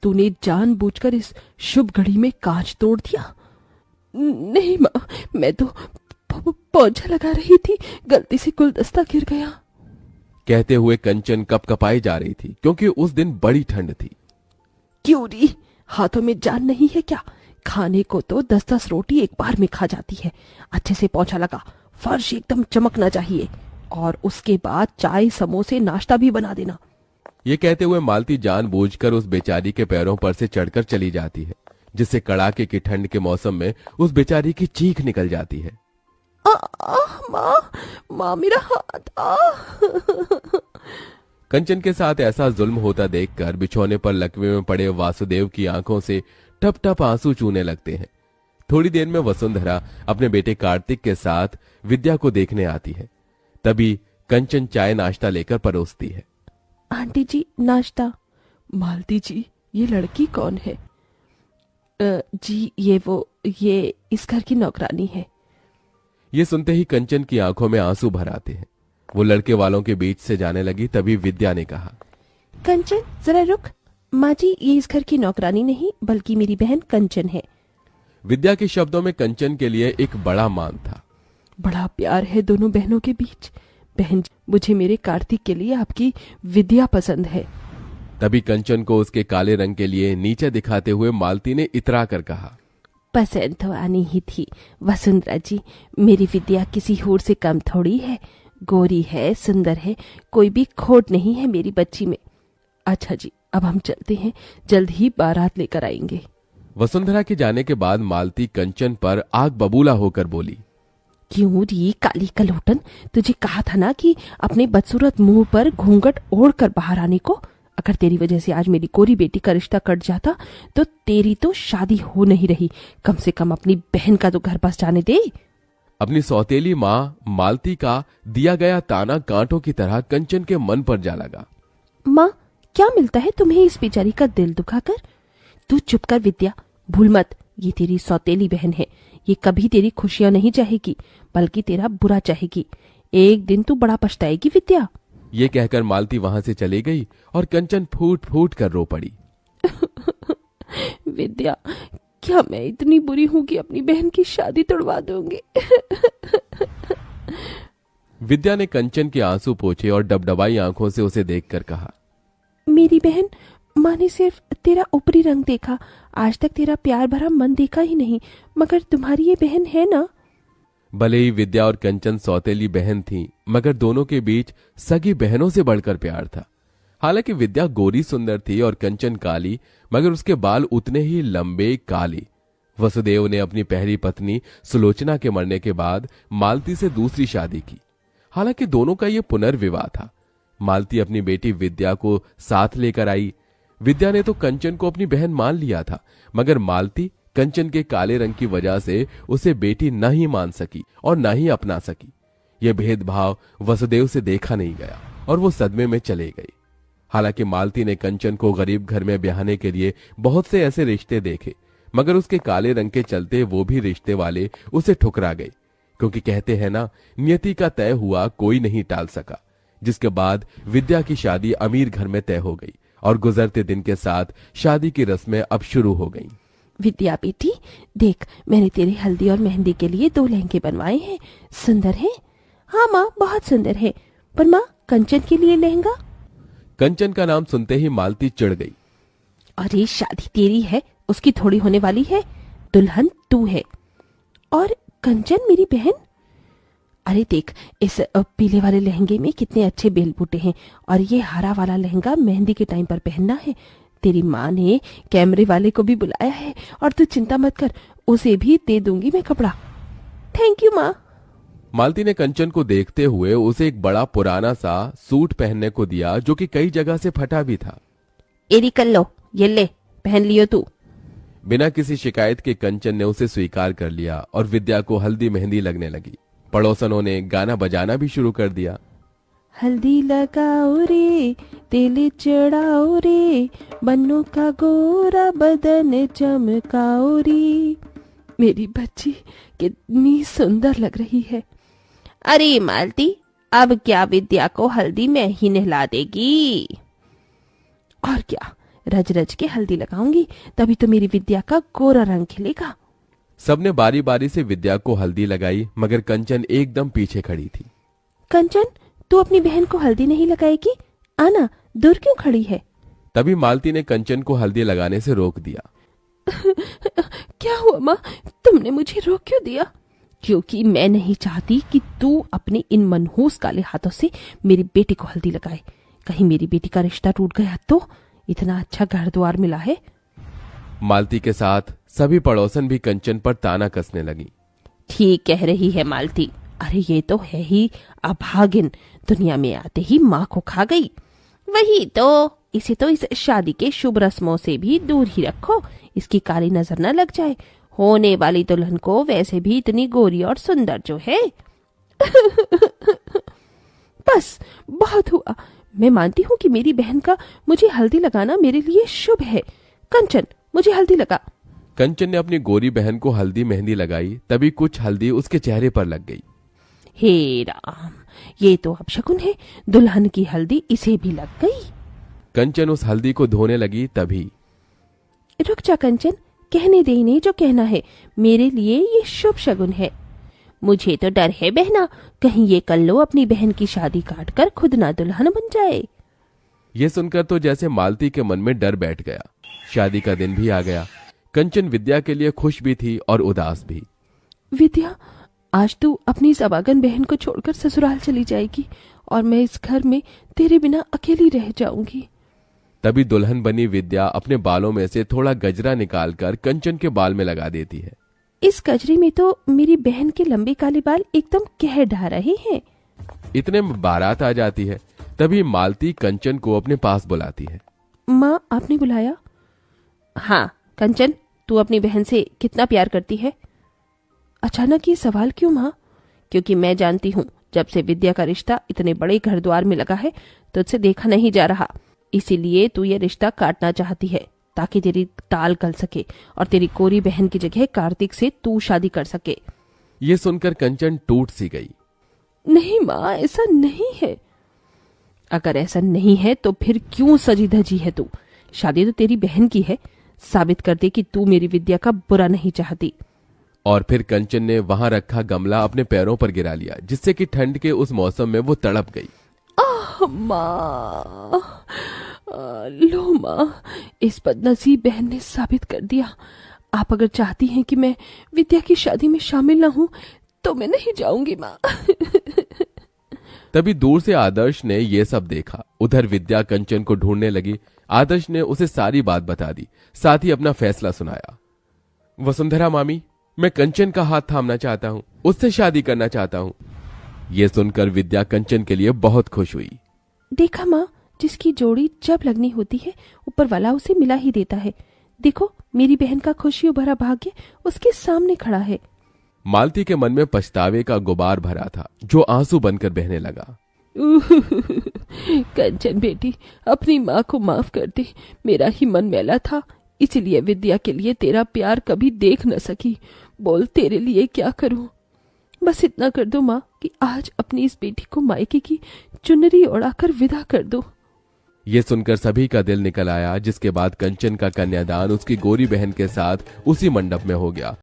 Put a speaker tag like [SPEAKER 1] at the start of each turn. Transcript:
[SPEAKER 1] तूने जानबूझकर इस शुभ घड़ी में कांच तोड़ दिया? नहीं माँ, मैं तो पोंछा लगा रही थी, गलती से गुलदस्ता गिर गया।
[SPEAKER 2] कहते हुए कंचन कपकपाई जा रही थी क्योंकि उस दिन बड़ी ठंड थी।
[SPEAKER 1] क्यों री, हाथों में जान नहीं है क्या? खाने को तो 10-10 रोटी एक बार में खा जाती है। अच्छे से पोंछा लगा, फर्श एकदम चमकना चाहिए, और उसके बाद चाय समोसे नाश्ता भी बना देना।
[SPEAKER 2] ये कहते हुए मालती जानबूझकर उस बेचारी के पैरों पर से चढ़कर चली जाती है, जिससे कड़ाके की ठंड के मौसम में उस बेचारी की चीख निकल जाती है।
[SPEAKER 1] माँ मेरा हाथ।
[SPEAKER 2] कंचन के साथ ऐसा जुल्म होता देखकर बिछौने पर लकवे में पड़े वासुदेव की आंखों से टप टप आंसू चूने लगते हैं। थोड़ी देर में वसुंधरा अपने बेटे कार्तिक के साथ विद्या को देखने आती है। तभी कंचन चाय नाश्ता लेकर परोसती है।
[SPEAKER 1] आंटी जी नाश्ता। मालती जी, ये लड़की कौन है? जी ये इस घर की नौकरानी है।
[SPEAKER 2] ये सुनते ही कंचन की आंखों में आंसू भर आते हैं। वो लड़के वालों के बीच से जाने लगी। तभी विद्या ने कहा,
[SPEAKER 1] कंचन जरा रुक। माँ जी, ये इस घर की नौकरानी नहीं बल्कि मेरी बहन कंचन है।
[SPEAKER 2] विद्या के शब्दों में कंचन के लिए एक बड़ा मान था।
[SPEAKER 1] बड़ा प्यार है दोनों बहनों के बीच। बहन, मुझे मेरे कार्तिक के लिए आपकी विद्या पसंद है।
[SPEAKER 2] तभी कंचन को उसके काले रंग के लिए नीचे दिखाते हुए मालती ने इतरा कर कहा,
[SPEAKER 1] पसंद तो आनी ही थी वसुंधरा जी। मेरी विद्या किसी होर से कम थोड़ी है। गोरी है, सुंदर है, कोई भी खोट नहीं है मेरी बच्ची में। अच्छा जी, अब हम चलते हैं, जल्द ही बारात लेकर आएंगे।
[SPEAKER 2] वसुंधरा के जाने के बाद मालती कंचन पर आग बबूला होकर बोली,
[SPEAKER 1] क्यों री काली कलोटन, तुझे कहा था ना कि अपने बदसूरत मुंह पर घूंघट ओढ़ कर बाहर आने को। अगर तेरी वजह से आज मेरी कोरी बेटी का रिश्ता कट जाता तो तेरी तो शादी हो नहीं रही। कम से कम अपनी बहन का तो घर पास जाने दे।
[SPEAKER 2] अपनी सौतेली माँ मालती का दिया गया ताना कांटों की तरह कंचन के मन पर जा लगा।
[SPEAKER 1] माँ, क्या मिलता है तुम्हें इस बेचारी का दिल दुखाकर? तू चुप कर विद्या, भूल मत, ये तेरी सौतेली बहन है। ये कभी तेरी खुशियां नहीं चाहेगी बल्कि तेरा बुरा चाहेगी। एक दिन तू बड़ा पछताएगी विद्या।
[SPEAKER 2] ये कहकर मालती वहां से चली गई और कंचन फूट फूट कर रो पड़ी।
[SPEAKER 1] विद्या, क्या मैं इतनी बुरी हूं कि अपनी बहन की शादी तोड़वा दूंगी?
[SPEAKER 2] विद्या ने कंचन के आंसू पोंछे और डबडबाई आंखों से उसे देखकर कहा,
[SPEAKER 1] मेरी बहन, माँ ने सिर्फ तेरा ऊपरी रंग देखा, आज तक तेरा प्यार भरा मन देखा ही नहीं, मगर तुम्हारी ये बहन है ना?
[SPEAKER 2] भले ही विद्या और कंचन सौतेली बहन थीं, मगर दोनों के बीच सगी बहनों से बढ़कर प्यार था। हालांकि विद्या गोरी सुंदर थी और कंचन काली, मगर उसके बाल उतने ही लंबे काले। वसुदेव ने अपनी पहली पत्नी सुलोचना के मरने के बाद मालती से दूसरी शादी की। हालांकि दोनों का यह पुनर्विवाह था। मालती अपनी बेटी विद्या को साथ लेकर आई। विद्या ने तो कंचन को अपनी बहन मान लिया था, मगर मालती कंचन के काले रंग की वजह से उसे बेटी न ही मान सकी और न ही अपना सकी। यह भेदभाव वसुदेव से देखा नहीं गया और वो सदमे में चले गई। हालांकि मालती ने कंचन को गरीब घर में ब्याहने के लिए बहुत से ऐसे रिश्ते देखे, मगर उसके काले रंग के चलते वो भी रिश्ते वाले उसे ठुकरा गए, क्योंकि कहते हैं ना, नियति का तय हुआ कोई नहीं टाल सका। जिसके बाद विद्या की शादी अमीर घर में तय हो गई और गुजरते दिन के साथ शादी की रस्में अब शुरू हो गईं।
[SPEAKER 1] विद्या बेटी, देख, मैंने तेरे हल्दी और मेहंदी के लिए 2 लहंगे बनवाए हैं। सुंदर है? हाँ माँ, बहुत सुंदर है। पर माँ, कंचन के लिए लहंगा?
[SPEAKER 2] कंचन का नाम सुनते ही मालती चिढ़ गई।
[SPEAKER 1] अरे शादी तेरी है, उसकी थोड़ी होने वाली है। दुल्हन तू है और कंचन मेरी बहन। अरे देख, इस पीले वाले लहंगे में कितने अच्छे बेल बूटे हैं, और ये हरा वाला लहंगा मेहंदी के टाइम पर पहनना है। तेरी माँ ने कैमरे वाले को भी बुलाया है, और तू चिंता मत कर, उसे भी दे दूंगी मैं कपड़ा। थैंक यू माँ।
[SPEAKER 2] मालती ने कंचन को देखते हुए उसे एक बड़ा पुराना सा सूट पहनने को दिया, जो कि कई जगह से फटा भी था।
[SPEAKER 1] एरी कर लो, ये ले, पहन लियो तू।
[SPEAKER 2] बिना किसी शिकायत के कंचन ने उसे स्वीकार कर लिया और विद्या को हल्दी मेहंदी लगने लगी। पड़ोसनों ने गाना बजाना भी शुरू कर दिया।
[SPEAKER 1] हल्दी लगाओ रे, तेल चढ़ाओ रे, बन्नों का गोरा बदन चमकाओ रे। मेरी बच्ची कितनी सुंदर लग रही है। अरे मालती, अब क्या विद्या को हल्दी में ही नहला देगी? और क्या, रज रज के हल्दी लगाऊंगी, तभी तो मेरी विद्या का गोरा रंग खिलेगा।
[SPEAKER 2] सबने बारी बारी से विद्या को हल्दी लगाई, मगर कंचन एकदम पीछे खड़ी थी।
[SPEAKER 1] कंचन, तू अपनी बहन को हल्दी नहीं लगाएगी? आना, दूर क्यों खड़ी है?
[SPEAKER 2] तभी मालती ने कंचन को हल्दी लगाने से रोक दिया।
[SPEAKER 1] क्या हुआ माँ, तुमने मुझे रोक क्यों दिया? क्योंकि मैं नहीं चाहती कि तू अपने इन मनहूस काले हाथों से मेरी बेटी को हल्दी लगाए। कहीं मेरी बेटी का रिश्ता टूट गया तो? इतना अच्छा घर द्वार मिला है।
[SPEAKER 2] मालती के साथ सभी पड़ोसन भी कंचन पर ताना कसने लगी।
[SPEAKER 1] ठीक कह रही है मालती, अरे ये तो है ही अभागिन, दुनिया में आते ही माँ को खा गई। वही तो, इसे तो इस शादी के शुभ रस्मों से भी दूर ही रखो, इसकी काली नजर न लग जाए। होने वाली दुल्हन को वैसे भी इतनी गोरी और सुंदर जो है। बस बहुत हुआ। मैं मानती हूँ कि मेरी बहन का मुझे हल्दी लगाना मेरे लिए शुभ है। कंचन, मुझे हल्दी लगा।
[SPEAKER 2] कंचन ने अपनी गोरी बहन को हल्दी मेहंदी लगाई, तभी कुछ हल्दी उसके चेहरे पर लग गई।
[SPEAKER 1] हे राम, ये तो अपशकुन है, दुल्हन की हल्दी इसे भी लग गई।
[SPEAKER 2] कंचन उस हल्दी को धोने लगी, तभी
[SPEAKER 1] रुक जा कंचन, कहने दे इन्हें जो कहना है। मेरे लिए ये शुभ शगुन है। मुझे तो डर है बहना, कहीं ये कल्लो अपनी बहन की शादी काट कर खुद ना दुल्हन बन जाए।
[SPEAKER 2] ये सुनकर तो जैसे मालती के मन में डर बैठ गया। शादी का दिन भी आ गया। कंचन विद्या के लिए खुश भी थी और उदास भी।
[SPEAKER 1] विद्या, आज तू अपनी इस अभागन बहन को छोड़कर ससुराल चली जाएगी और मैं इस घर में तेरे बिना अकेली रह जाऊंगी।
[SPEAKER 2] तभी दुल्हन बनी विद्या अपने बालों में से थोड़ा गजरा निकालकर कंचन के बाल में लगा देती है।
[SPEAKER 1] इस गजरे में तो मेरी बहन के लंबे काले बाल एकदम कह ढा रहे हैं।
[SPEAKER 2] इतने में बारात आ जाती है। तभी मालती कंचन को अपने पास बुलाती है।
[SPEAKER 1] माँ, आपने बुलाया? हाँ कंचन, तू अपनी बहन से कितना प्यार करती है? अचानक ये सवाल क्यों माँ? क्योंकि मैं जानती हूँ जब से विद्या का रिश्ता इतने बड़े घर द्वार में लगा है तुझसे देखा नहीं जा रहा, इसीलिए तू ये रिश्ता काटना चाहती है ताकि तेरी टाल गल सके और तेरी कोरी बहन की जगह कार्तिक से तू शादी कर सके।
[SPEAKER 2] ये सुनकर कंचन टूट सी गई।
[SPEAKER 1] नहीं माँ, ऐसा नहीं है। अगर ऐसा नहीं है तो फिर क्यों सजी धजी है तू? शादी तो तेरी बहन की है, साबित कर दे कि तू मेरी विद्या का बुरा नहीं चाहती।
[SPEAKER 2] और फिर कंचन ने वहां रखा गमला अपने पैरों पर गिरा लिया, जिससे कि ठंड के उस मौसम में वो तड़प गई।
[SPEAKER 1] माँ, लो माँ, इस बदनसीब बहन ने साबित कर दिया। आप अगर चाहती हैं कि मैं विद्या की शादी में शामिल न हूं तो मैं नहीं जाऊंगी माँ।
[SPEAKER 2] तभी दूर से आदर्श ने ये सब देखा। उधर विद्या कंचन को ढूंढने लगी। आदर्श ने उसे सारी बात बता दी, साथ ही अपना फैसला सुनाया। वसुंधरा मामी, मैं कंचन का हाथ थामना चाहता हूँ, उससे शादी करना चाहता हूँ। ये सुनकर विद्या कंचन के लिए बहुत खुश हुई।
[SPEAKER 1] देखा माँ, जिसकी जोड़ी जब लगनी होती है ऊपर वाला उसे मिला ही देता है। देखो, मेरी बहन का खुशियों भरा भाग्य उसके सामने खड़ा है।
[SPEAKER 2] मालती के मन में पछतावे का गुबार भरा था, जो आंसू बनकर बहने लगा।
[SPEAKER 1] कंचन बेटी, अपनी माँ को माफ कर दे, मेरा ही मन मैला था, इसलिए विद्या के लिए तेरा प्यार कभी देख न सकी। बोल, तेरे लिए क्या करूं? बस इतना कर दो माँ कि आज अपनी इस बेटी को मायके की चुनरी ओढ़ाकर विदा कर दो।
[SPEAKER 2] ये सुनकर सभी का दिल निकल आया, जिसके बाद कंचन का कन्यादान उसकी गोरी बहन के साथ उसी मंडप में हो गया।